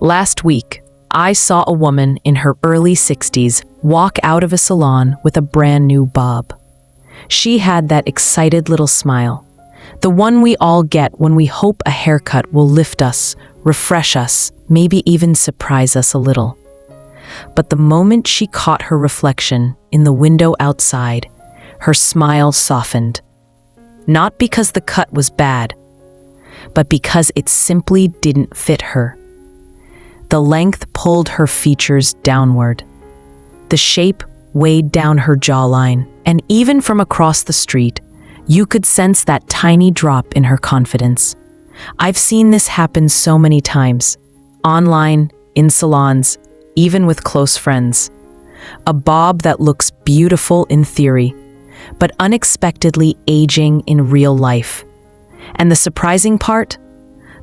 Last week, I saw a woman in her early 60s walk out of a salon with a brand new bob. She had that excited little smile, the one we all get when we hope a haircut will lift us, refresh us, maybe even surprise us a little. But the moment she caught her reflection in the window outside, her smile softened. Not because the cut was bad, but because it simply didn't fit her. The length pulled her features downward. The shape weighed down her jawline, and even from across the street, you could sense that tiny drop in her confidence. I've seen this happen so many times, online, in salons, even with close friends. A bob that looks beautiful in theory, but unexpectedly aging in real life. And the surprising part?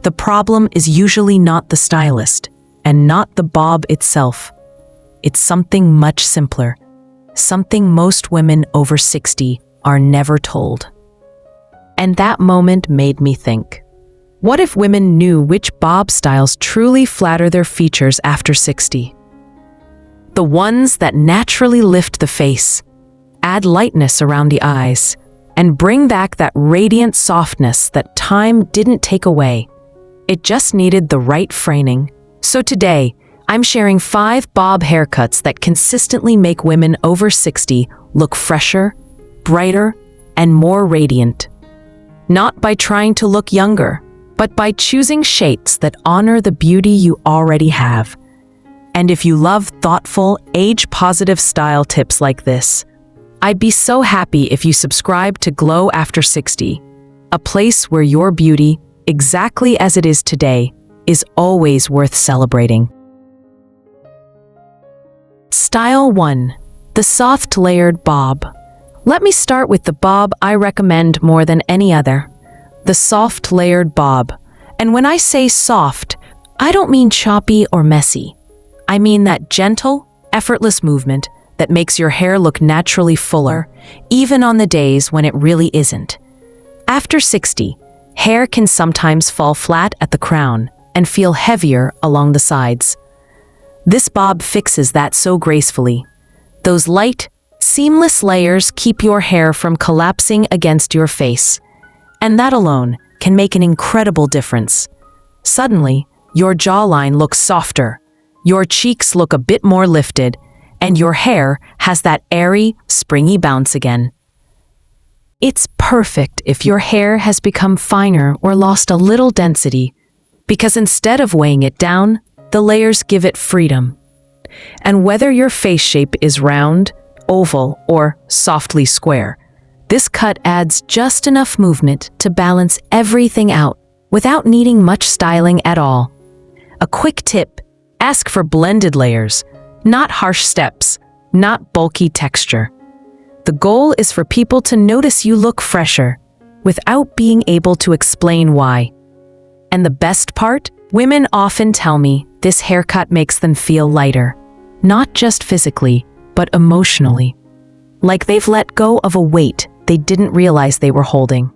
The problem is usually not the stylist, and not the bob itself. It's something much simpler, something most women over 60 are never told. And that moment made me think, what if women knew which bob styles truly flatter their features after 60? The ones that naturally lift the face, add lightness around the eyes, and bring back that radiant softness that time didn't take away. It just needed the right framing. So today, I'm sharing 5 bob haircuts that consistently make women over 60 look fresher, brighter, and more radiant. Not by trying to look younger, but by choosing shapes that honor the beauty you already have. And if you love thoughtful, age-positive style tips like this, I'd be so happy if you subscribe to Glow After 60, a place where your beauty, exactly as it is today, is always worth celebrating. Style 1. The soft layered bob. Let me start with the bob I recommend more than any other. The soft layered bob. And when I say soft, I don't mean choppy or messy. I mean that gentle, effortless movement that makes your hair look naturally fuller, even on the days when it really isn't. After 60, hair can sometimes fall flat at the crown and feel heavier along the sides. This bob fixes that so gracefully. Those light, seamless layers keep your hair from collapsing against your face, and that alone can make an incredible difference. Suddenly, your jawline looks softer, your cheeks look a bit more lifted, and your hair has that airy, springy bounce again. It's perfect if your hair has become finer or lost a little density, because instead of weighing it down, the layers give it freedom. And whether your face shape is round, oval, or softly square, this cut adds just enough movement to balance everything out without needing much styling at all. A quick tip: ask for blended layers, not harsh steps, not bulky texture. The goal is for people to notice you look fresher, without being able to explain why. And the best part? Women often tell me this haircut makes them feel lighter, not just physically, but emotionally. Like they've let go of a weight they didn't realize they were holding.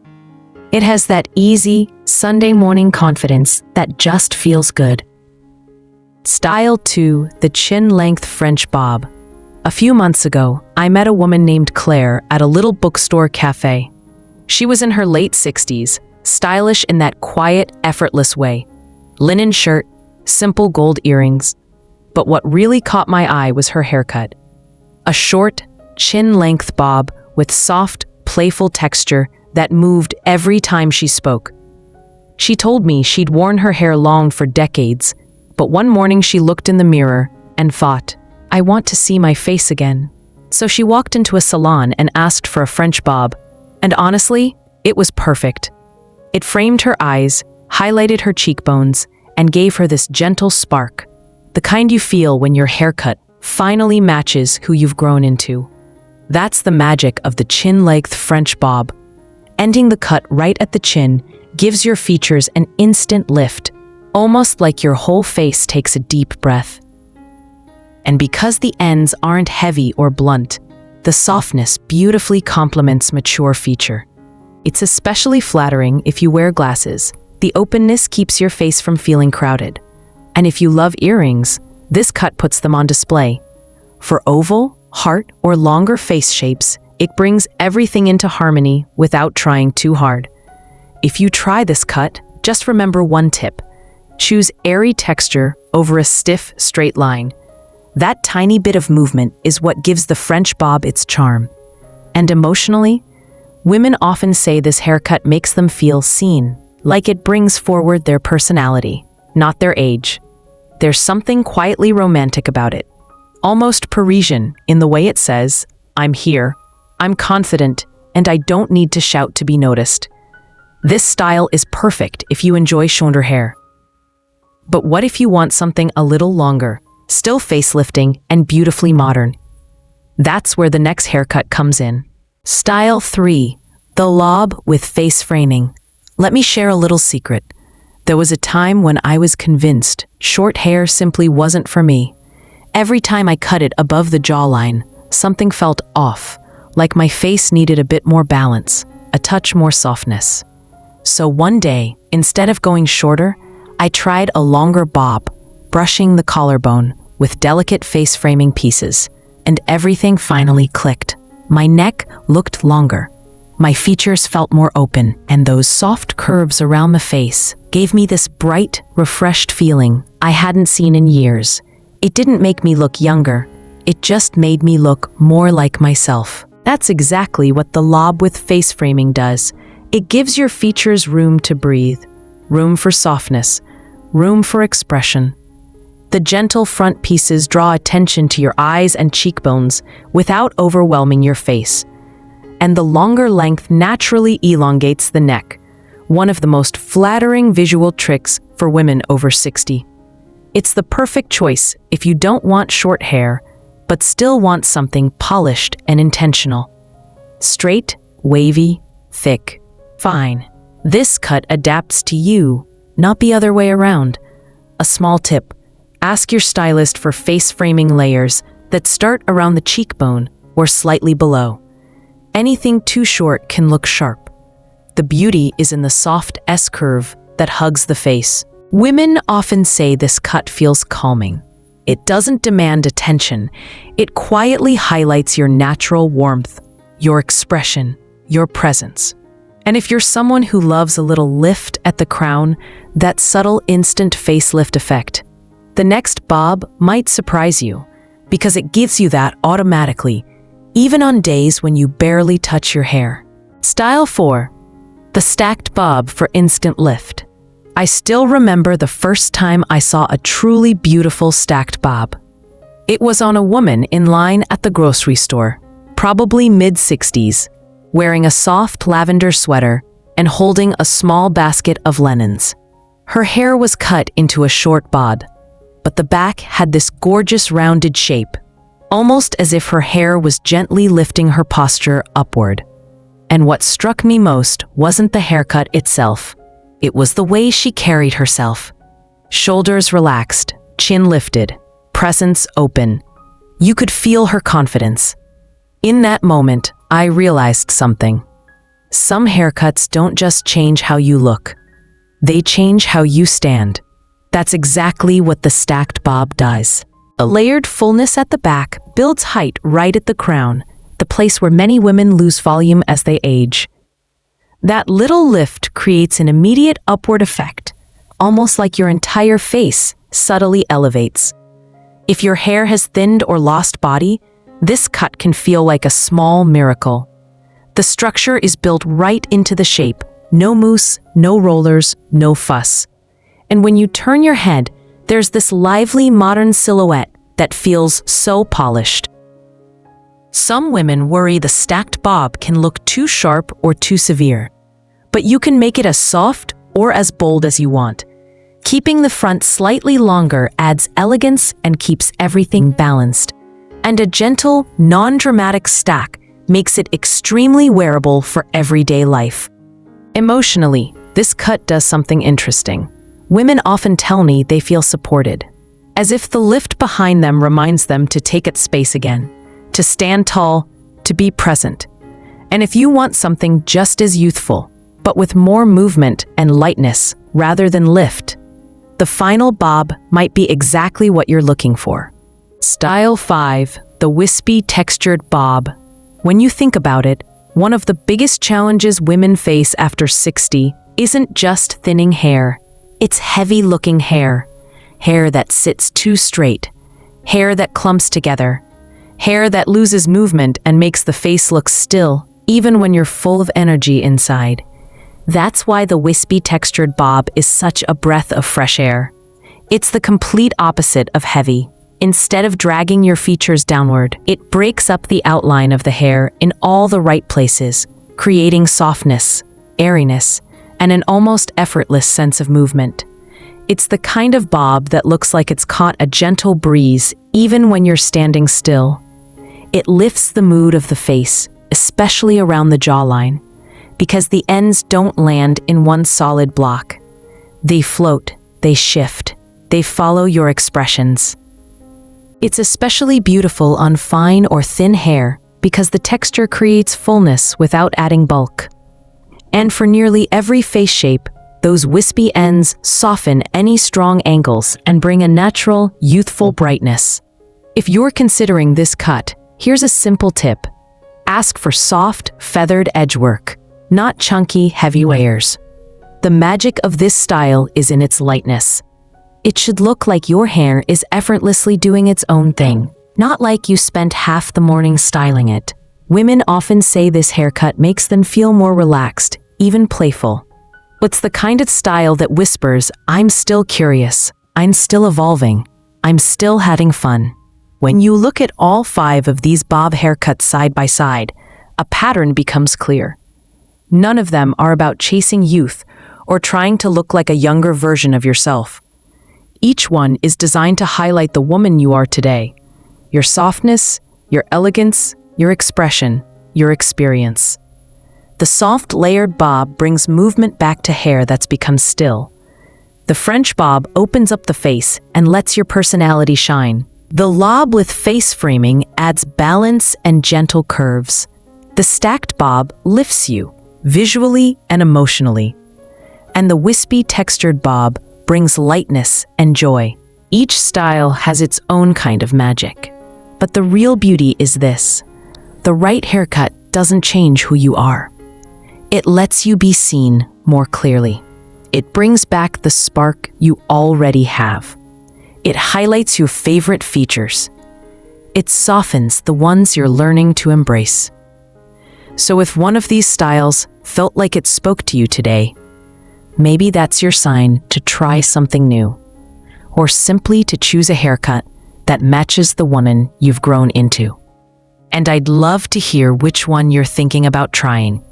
It has that easy, Sunday morning confidence that just feels good. Style 2. The chin-length French bob. A few months ago, I met a woman named Claire at a little bookstore cafe. She was in her late 60s, stylish in that quiet, effortless way. Linen shirt, simple gold earrings. But what really caught my eye was her haircut. A short, chin-length bob with soft, playful texture that moved every time she spoke. She told me she'd worn her hair long for decades, but one morning she looked in the mirror and thought, I want to see my face again. So she walked into a salon and asked for a French bob, and honestly, it was perfect. It framed her eyes, highlighted her cheekbones, and gave her this gentle spark, the kind you feel when your haircut finally matches who you've grown into. That's the magic of the chin-length French bob. Ending the cut right at the chin gives your features an instant lift, almost like your whole face takes a deep breath. And because the ends aren't heavy or blunt, the softness beautifully complements mature feature. It's especially flattering if you wear glasses. The openness keeps your face from feeling crowded. And if you love earrings, this cut puts them on display. For oval, heart, or longer face shapes, it brings everything into harmony without trying too hard. If you try this cut, just remember one tip. Choose airy texture over a stiff, straight line. That tiny bit of movement is what gives the French bob its charm. And emotionally, women often say this haircut makes them feel seen, like it brings forward their personality, not their age. There's something quietly romantic about it, almost Parisian in the way it says, "I'm here, I'm confident, and I don't need to shout to be noticed." This style is perfect if you enjoy shorter hair. But what if you want something a little longer, still facelifting and beautifully modern? That's where the next haircut comes in. Style 3, the Lob with Face-Framing. Let me share a little secret. There was a time when I was convinced short hair simply wasn't for me. Every time I cut it above the jawline, something felt off, like my face needed a bit more balance, a touch more softness. So one day, instead of going shorter, I tried a longer bob, brushing the collarbone with delicate face-framing pieces, and everything finally clicked. My neck looked longer. My features felt more open, and those soft curves around the face gave me this bright, refreshed feeling I hadn't seen in years. It didn't make me look younger. It just made me look more like myself. That's exactly what the Lob with Face-Framing does. It gives your features room to breathe, room for softness, room for expression. The gentle front pieces draw attention to your eyes and cheekbones without overwhelming your face. And the longer length naturally elongates the neck, one of the most flattering visual tricks for women over 60. It's the perfect choice if you don't want short hair, but still want something polished and intentional. Straight, wavy, thick, fine. This cut adapts to you, not the other way around. A small tip: ask your stylist for face-framing layers that start around the cheekbone or slightly below. Anything too short can look sharp. The beauty is in the soft S-curve that hugs the face. Women often say this cut feels calming. It doesn't demand attention. It quietly highlights your natural warmth, your expression, your presence. And if you're someone who loves a little lift at the crown, that subtle instant facelift effect, the next bob might surprise you because it gives you that automatically, even on days when you barely touch your hair. Style 4, the stacked bob for instant lift. I still remember the first time I saw a truly beautiful stacked bob. It was on a woman in line at the grocery store, probably mid-60s, wearing a soft lavender sweater and holding a small basket of lemons. Her hair was cut into a short bob, but the back had this gorgeous rounded shape, almost as if her hair was gently lifting her posture upward. And what struck me most wasn't the haircut itself. It was the way she carried herself. Shoulders relaxed, chin lifted, presence open. You could feel her confidence. In that moment, I realized something. Some haircuts don't just change how you look. They change how you stand. That's exactly what the stacked bob does. A layered fullness at the back builds height right at the crown, the place where many women lose volume as they age. That little lift creates an immediate upward effect, almost like your entire face subtly elevates. If your hair has thinned or lost body, this cut can feel like a small miracle. The structure is built right into the shape. No mousse, no rollers, no fuss. And when you turn your head, there's this lively modern silhouette that feels so polished. Some women worry the stacked bob can look too sharp or too severe, but you can make it as soft or as bold as you want. Keeping the front slightly longer adds elegance and keeps everything balanced. And a gentle, non-dramatic stack makes it extremely wearable for everyday life. Emotionally, this cut does something interesting. Women often tell me they feel supported, as if the lift behind them reminds them to take its space again, to stand tall, to be present. And if you want something just as youthful, but with more movement and lightness rather than lift, the final bob might be exactly what you're looking for. Style 5. The Wispy Textured Bob. When you think about it, one of the biggest challenges women face after 60 isn't just thinning hair. It's heavy-looking hair. Hair that sits too straight. Hair that clumps together. Hair that loses movement and makes the face look still, even when you're full of energy inside. That's why the Wispy Textured Bob is such a breath of fresh air. It's the complete opposite of heavy. Instead of dragging your features downward, it breaks up the outline of the hair in all the right places, creating softness, airiness, and an almost effortless sense of movement. It's the kind of bob that looks like it's caught a gentle breeze even when you're standing still. It lifts the mood of the face, especially around the jawline, because the ends don't land in one solid block. They float, they shift, they follow your expressions. It's especially beautiful on fine or thin hair because the texture creates fullness without adding bulk. And for nearly every face shape, those wispy ends soften any strong angles and bring a natural, youthful brightness. If you're considering this cut, here's a simple tip. Ask for soft, feathered edgework, not chunky, heavy layers. The magic of this style is in its lightness. It should look like your hair is effortlessly doing its own thing, not like you spent half the morning styling it. Women often say this haircut makes them feel more relaxed, even playful. It's the kind of style that whispers, "I'm still curious, I'm still evolving, I'm still having fun." When you look at all 5 of these bob haircuts side by side, a pattern becomes clear. None of them are about chasing youth or trying to look like a younger version of yourself. Each one is designed to highlight the woman you are today. Your softness, your elegance, your expression, your experience. The soft layered bob brings movement back to hair that's become still. The French bob opens up the face and lets your personality shine. The Lob With Face-Framing adds balance and gentle curves. The stacked bob lifts you, visually and emotionally. And the Wispy Textured Bob brings lightness and joy. Each style has its own kind of magic. But the real beauty is this. The right haircut doesn't change who you are. It lets you be seen more clearly. It brings back the spark you already have. It highlights your favorite features. It softens the ones you're learning to embrace. So if one of these styles felt like it spoke to you today, maybe that's your sign to try something new, or simply to choose a haircut that matches the woman you've grown into. And I'd love to hear which one you're thinking about trying.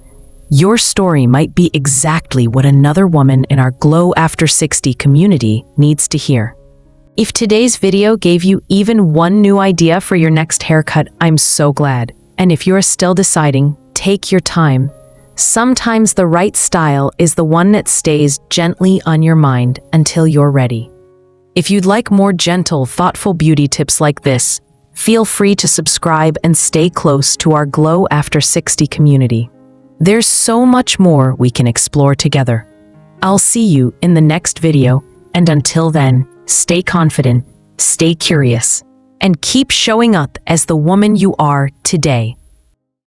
Your story might be exactly what another woman in our Glow After 60 community needs to hear. If today's video gave you even one new idea for your next haircut, I'm so glad. And if you're still deciding, take your time. Sometimes the right style is the one that stays gently on your mind until you're ready. If you'd like more gentle, thoughtful beauty tips like this, feel free to subscribe and stay close to our Glow After 60 community. There's so much more we can explore together. I'll see you in the next video, and until then, stay confident, stay curious, and keep showing up as the woman you are today.